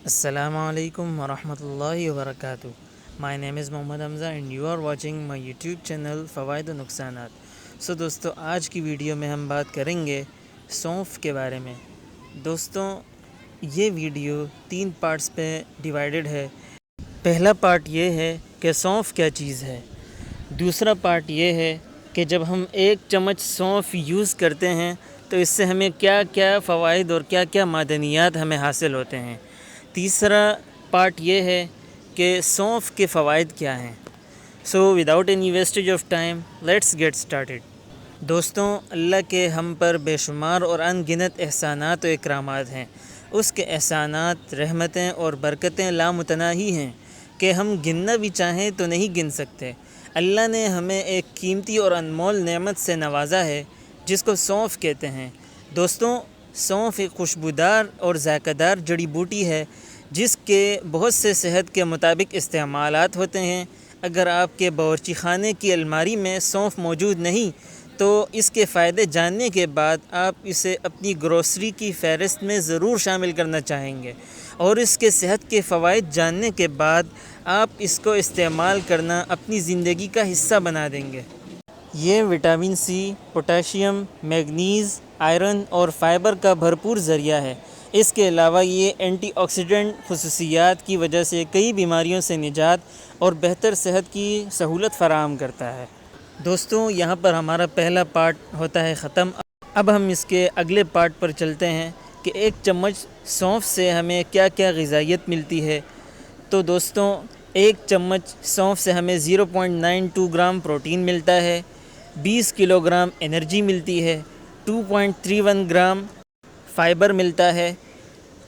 Assalamu alaikum wa rahmatullahi wa barakatuh. My name is Mohammad Hamza and you are watching my YouTube channel فوائد و نقصانات. دوستو آج کی ویڈیو میں ہم بات کریں گے سونف کے بارے میں. دوستوں یہ ویڈیو 3 پارٹس پہ ڈیوائیڈڈ ہے. پہلا پارٹ یہ ہے کہ سونف کیا چیز ہے. دوسرا پارٹ یہ ہے کہ جب ہم 1 چمچ سونف یوز کرتے ہیں تو اس سے ہمیں کیا کیا فوائد اور کیا کیا معدنیات ہمیں حاصل ہوتے ہیں. تیسرا پارٹ یہ ہے کہ سونف کے فوائد کیا ہیں. Without any wastage of time let's get started. دوستوں اللہ کے ہم پر بے شمار اور ان گنت احسانات و اکرامات ہیں. اس کے احسانات، رحمتیں اور برکتیں لامتناہی ہیں کہ ہم گننا بھی چاہیں تو نہیں گن سکتے. اللہ نے ہمیں ایک قیمتی اور انمول نعمت سے نوازا ہے جس کو سونف کہتے ہیں. دوستوں سونف ایک خوشبودار اور ذائقہ دار جڑی بوٹی ہے جس کے بہت سے صحت کے مطابق استعمالات ہوتے ہیں. اگر آپ کے باورچی خانے کی الماری میں سونف موجود نہیں تو اس کے فائدے جاننے کے بعد آپ اسے اپنی گروسری کی فہرست میں ضرور شامل کرنا چاہیں گے، اور اس کے صحت کے فوائد جاننے کے بعد آپ اس کو استعمال کرنا اپنی زندگی کا حصہ بنا دیں گے. یہ vitamin C, potassium, manganese, iron اور فائبر کا بھرپور ذریعہ ہے. اس کے علاوہ یہ اینٹی آکسیڈنٹ خصوصیات کی وجہ سے کئی بیماریوں سے نجات اور بہتر صحت کی سہولت فراہم کرتا ہے. دوستوں یہاں پر ہمارا پہلا پارٹ ہوتا ہے ختم. اب ہم اس کے اگلے پارٹ پر چلتے ہیں کہ 1 چمچ سونف سے ہمیں کیا کیا غذائیت ملتی ہے. تو دوستوں 1 چمچ سونف سے ہمیں 0.92 گرام پروٹین ملتا ہے، 20 کلو گرام انرجی ملتی ہے، 2.31 گرام فائبر ملتا ہے،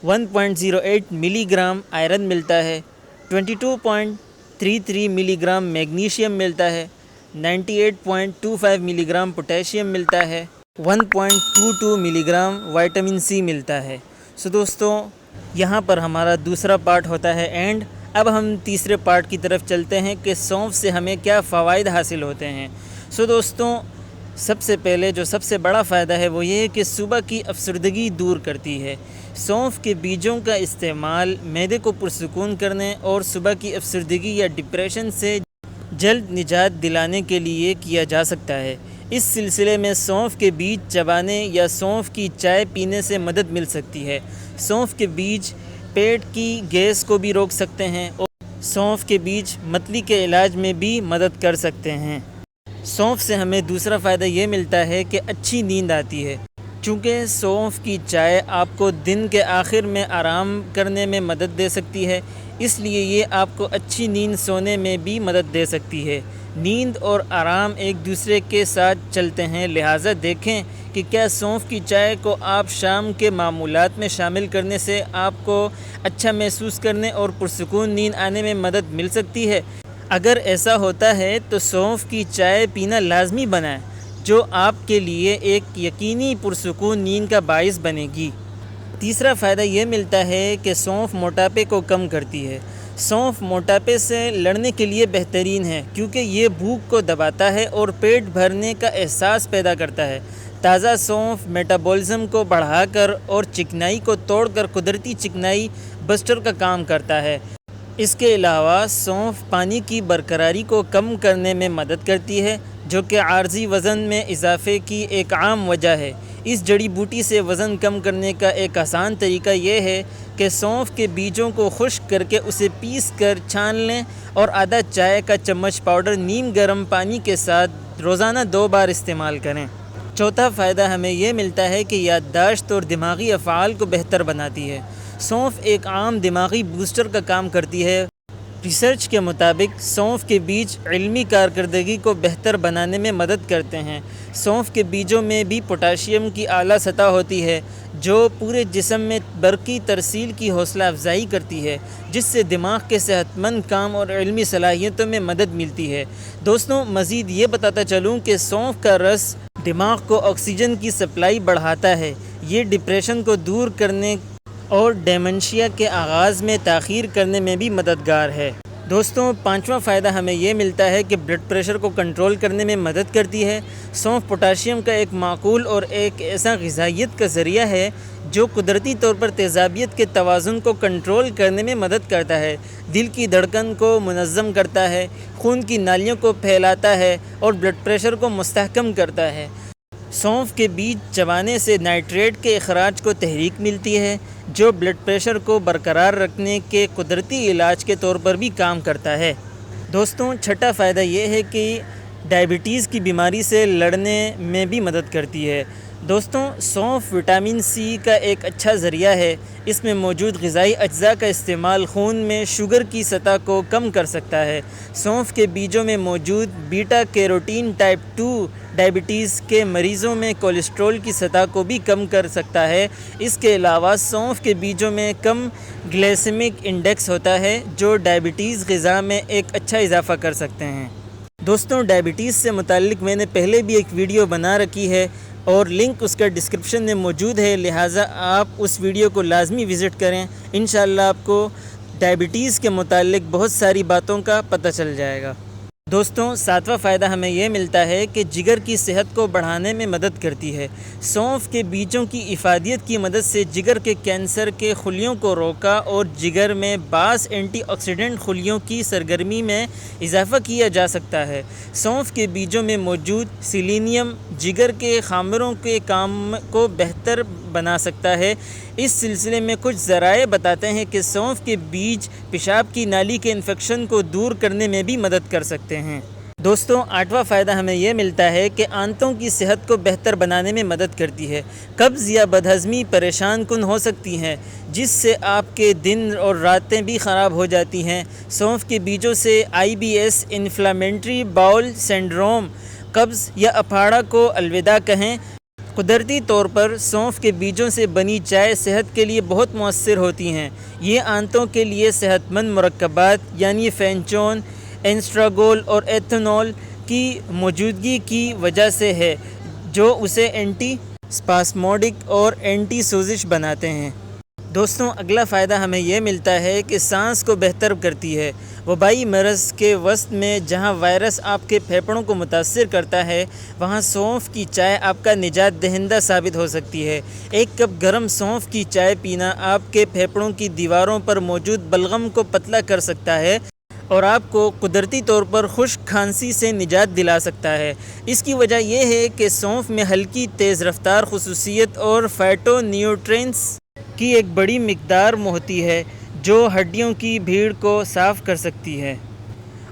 1.08 ملی گرام آئرن ملتا ہے، 22.33 ملی گرام میگنیشیم ملتا ہے، 98.25 ملی گرام پوٹیشیم ملتا ہے، 1.22 ملی گرام وائٹامن سی ملتا ہے. دوستوں یہاں پر ہمارا دوسرا پارٹ ہوتا ہے اینڈ. اب ہم تیسرے پارٹ کی طرف چلتے ہیں کہ سونف سے ہمیں کیا فوائد حاصل ہوتے ہیں. دوستوں سب سے پہلے جو سب سے بڑا فائدہ ہے وہ یہ ہے کہ صبح کی افسردگی دور کرتی ہے. سونف کے بیجوں کا استعمال معدے کو پرسکون کرنے اور صبح کی افسردگی یا ڈپریشن سے جلد نجات دلانے کے لیے کیا جا سکتا ہے. اس سلسلے میں سونف کے بیج چبانے یا سونف کی چائے پینے سے مدد مل سکتی ہے. سونف کے بیج پیٹ کی گیس کو بھی روک سکتے ہیں اور سونف کے بیج متلی کے علاج میں بھی مدد کر سکتے ہیں. سونف سے ہمیں دوسرا فائدہ یہ ملتا ہے کہ اچھی نیند آتی ہے. چونکہ سونف کی چائے آپ کو دن کے آخر میں آرام کرنے میں مدد دے سکتی ہے، اس لیے یہ آپ کو اچھی نیند سونے میں بھی مدد دے سکتی ہے. نیند اور آرام ایک دوسرے کے ساتھ چلتے ہیں، لہٰذا دیکھیں کہ کیا سونف کی چائے کو آپ شام کے معمولات میں شامل کرنے سے آپ کو اچھا محسوس کرنے اور پرسکون نیند آنے میں مدد مل سکتی ہے. اگر ایسا ہوتا ہے تو سونف کی چائے پینا لازمی بنائیں، جو آپ کے لیے ایک یقینی پرسکون نیند کا باعث بنے گی. تیسرا فائدہ یہ ملتا ہے کہ سونف موٹاپے کو کم کرتی ہے. سونف موٹاپے سے لڑنے کے لیے بہترین ہے کیونکہ یہ بھوک کو دباتا ہے اور پیٹ بھرنے کا احساس پیدا کرتا ہے. تازہ سونف میٹابولزم کو بڑھا کر اور چکنائی کو توڑ کر قدرتی چکنائی بسٹر کا کام کرتا ہے. اس کے علاوہ سونف پانی کی برقراری کو کم کرنے میں مدد کرتی ہے، جو کہ عارضی وزن میں اضافے کی ایک عام وجہ ہے. اس جڑی بوٹی سے وزن کم کرنے کا ایک آسان طریقہ یہ ہے کہ سونف کے بیجوں کو خشک کر کے اسے پیس کر چھان لیں اور آدھا چائے کا چمچ پاؤڈر نیم گرم پانی کے ساتھ روزانہ 2 بار استعمال کریں. چوتھا فائدہ ہمیں یہ ملتا ہے کہ یادداشت اور دماغی افعال کو بہتر بناتی ہے. سونف ایک عام دماغی بوسٹر کا کام کرتی ہے. ریسرچ کے مطابق سونف کے بیج علمی کارکردگی کو بہتر بنانے میں مدد کرتے ہیں. سونف کے بیجوں میں بھی پوٹاشیم کی اعلیٰ سطح ہوتی ہے جو پورے جسم میں برقی ترسیل کی حوصلہ افزائی کرتی ہے، جس سے دماغ کے صحت مند کام اور علمی صلاحیتوں میں مدد ملتی ہے. دوستوں مزید یہ بتاتا چلوں کہ سونف کا رس دماغ کو آکسیجن کی سپلائی بڑھاتا ہے. یہ ڈپریشن کو دور کرنے اور ڈیمنشیا کے آغاز میں تاخیر کرنے میں بھی مددگار ہے. دوستوں پانچواں فائدہ ہمیں یہ ملتا ہے کہ بلڈ پریشر کو کنٹرول کرنے میں مدد کرتی ہے۔ سونف پوٹاشیم کا ایک معقول اور ایک ایسا غذائیت کا ذریعہ ہے جو قدرتی طور پر تیزابیت کے توازن کو کنٹرول کرنے میں مدد کرتا ہے، دل کی دھڑکن کو منظم کرتا ہے، خون کی نالیوں کو پھیلاتا ہے اور بلڈ پریشر کو مستحکم کرتا ہے۔ سونف کے بیج چبانے سے نائٹریٹ کے اخراج کو تحریک ملتی ہے جو بلڈ پریشر کو برقرار رکھنے کے قدرتی علاج کے طور پر بھی کام کرتا ہے۔ دوستوں چھٹا فائدہ یہ ہے کہ ڈائبٹیز کی بیماری سے لڑنے میں بھی مدد کرتی ہے۔ دوستوں سونف وٹامن سی کا ایک اچھا ذریعہ ہے۔ اس میں موجود غذائی اجزاء کا استعمال خون میں شوگر کی سطح کو کم کر سکتا ہے۔ سونف کے بیجوں میں موجود بیٹا کیروٹین ٹائپ 2 ڈائبٹیز کے مریضوں میں کولیسٹرول کی سطح کو بھی کم کر سکتا ہے۔ اس کے علاوہ سونف کے بیجوں میں کم گلائسیمک انڈیکس ہوتا ہے جو ڈائبٹیز غذا میں ایک اچھا اضافہ کر سکتے ہیں۔ دوستوں ڈائبٹیز سے متعلق میں نے پہلے بھی ایک ویڈیو بنا رکھی ہے اور لنک اس کا ڈسکرپشن میں موجود ہے، لہٰذا آپ اس ویڈیو کو لازمی وزٹ کریں۔ انشاءاللہ آپ کو ڈائبٹیز کے متعلق بہت ساری باتوں کا پتہ چل جائے گا۔ دوستوں ساتواں فائدہ ہمیں یہ ملتا ہے کہ جگر کی صحت کو بڑھانے میں مدد کرتی ہے۔ سونف کے بیجوں کی افادیت کی مدد سے جگر کے کینسر کے خلیوں کو روکا اور جگر میں بعض اینٹی آکسیڈنٹ خلیوں کی سرگرمی میں اضافہ کیا جا سکتا ہے۔ سونف کے بیجوں میں موجود سیلینیم جگر کے خامیوں کے کام کو بہتر بنا سکتا ہے۔ اس سلسلے میں کچھ ذرائع بتاتے ہیں کہ سونف کے بیج پیشاب کی نالی کے انفیکشن کو دور کرنے میں بھی مدد کر سکتے ہیں۔ دوستوں آٹھواں فائدہ ہمیں یہ ملتا ہے کہ آنتوں کی صحت کو بہتر بنانے میں مدد کرتی ہے۔ قبض یا بدہضمی پریشان کن ہو سکتی ہیں جس سے آپ کے دن اور راتیں بھی خراب ہو جاتی ہیں۔ سونف کے بیجوں سے IBS انفلامٹری باؤل سنڈروم، قبض یا اپھاڑا کو الوداع کہیں۔ قدرتی طور پر سونف کے بیجوں سے بنی چائے صحت کے لیے بہت مؤثر ہوتی ہیں۔ یہ آنتوں کے لیے صحت مند مرکبات یعنی فینچون، اینسٹراگول اور ایتھنول کی موجودگی کی وجہ سے ہے جو اسے اینٹی اسپاسموڈک اور اینٹی سوزش بناتے ہیں۔ دوستوں اگلا فائدہ ہمیں یہ ملتا ہے کہ سانس کو بہتر کرتی ہے۔ وبائی مرض کے وسط میں جہاں وائرس آپ کے پھیپھڑوں کو متاثر کرتا ہے وہاں سونف کی چائے آپ کا نجات دہندہ ثابت ہو سکتی ہے۔ ایک کپ گرم سونف کی چائے پینا آپ کے پھیپھڑوں کی دیواروں پر موجود بلغم کو پتلا کر سکتا ہے اور آپ کو قدرتی طور پر خشک کھانسی سے نجات دلا سکتا ہے۔ اس کی وجہ یہ ہے کہ سونف میں ہلکی تیز رفتار خصوصیت اور فائٹو نیوٹرینٹس کی ایک بڑی مقدار ہوتی ہے جو ہڈیوں کی بھیڑ کو صاف کر سکتی ہے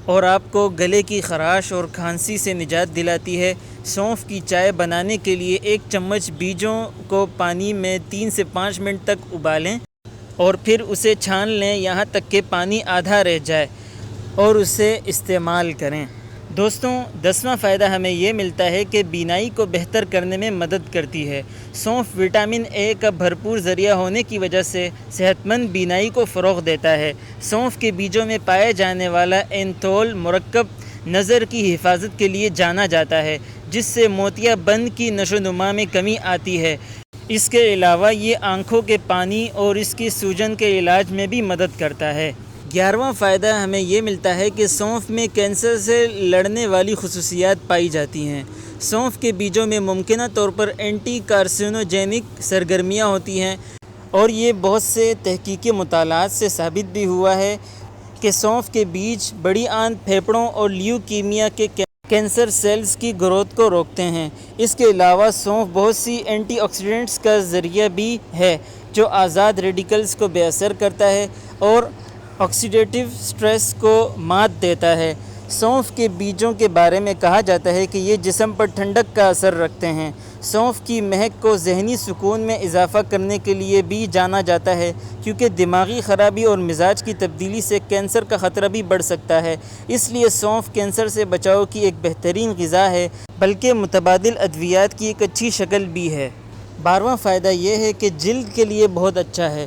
اور آپ کو گلے کی خراش اور کھانسی سے نجات دلاتی ہے۔ سونف کی چائے بنانے کے لیے ایک چمچ بیجوں کو پانی میں 3 سے 5 منٹ تک ابالیں اور پھر اسے چھان لیں یہاں تک کہ پانی آدھا رہ جائے اور اسے استعمال کریں۔ دوستوں 10واں فائدہ ہمیں یہ ملتا ہے کہ بینائی کو بہتر کرنے میں مدد کرتی ہے۔ سونف وٹامن اے کا بھرپور ذریعہ ہونے کی وجہ سے صحت مند بینائی کو فروغ دیتا ہے۔ سونف کے بیجوں میں پائے جانے والا اینتھول مرکب نظر کی حفاظت کے لیے جانا جاتا ہے جس سے موتیا بند کی نشو و نما میں کمی آتی ہے۔ اس کے علاوہ یہ آنکھوں کے پانی اور اس کی سوجن کے علاج میں بھی مدد کرتا ہے۔ 11واں فائدہ ہمیں یہ ملتا ہے کہ سونف میں کینسر سے لڑنے والی خصوصیات پائی جاتی ہیں۔ سونف کے بیجوں میں ممکنہ طور پر اینٹی کارسینوجینک سرگرمیاں ہوتی ہیں اور یہ بہت سے تحقیقی مطالعات سے ثابت بھی ہوا ہے کہ سونف کے بیج بڑی آنت، پھیپھڑوں اور لیوکیمیا کے کینسر سیلز کی گروتھ کو روکتے ہیں۔ اس کے علاوہ سونف بہت سی اینٹی آکسیڈنٹس کا ذریعہ بھی ہے جو آزاد ریڈیکلز کو بے اثر کرتا ہے اور آکسیڈیٹیو سٹریس کو مات دیتا ہے۔ سونف کے بیجوں کے بارے میں کہا جاتا ہے کہ یہ جسم پر ٹھنڈک کا اثر رکھتے ہیں۔ سونف کی مہک کو ذہنی سکون میں اضافہ کرنے کے لیے بھی جانا جاتا ہے کیونکہ دماغی خرابی اور مزاج کی تبدیلی سے کینسر کا خطرہ بھی بڑھ سکتا ہے۔ اس لیے سونف کینسر سے بچاؤ کی ایک بہترین غذا ہے بلکہ متبادل ادویات کی ایک اچھی شکل بھی ہے۔ 12واں فائدہ یہ ہے کہ جلد کے لیے بہت اچھا ہے۔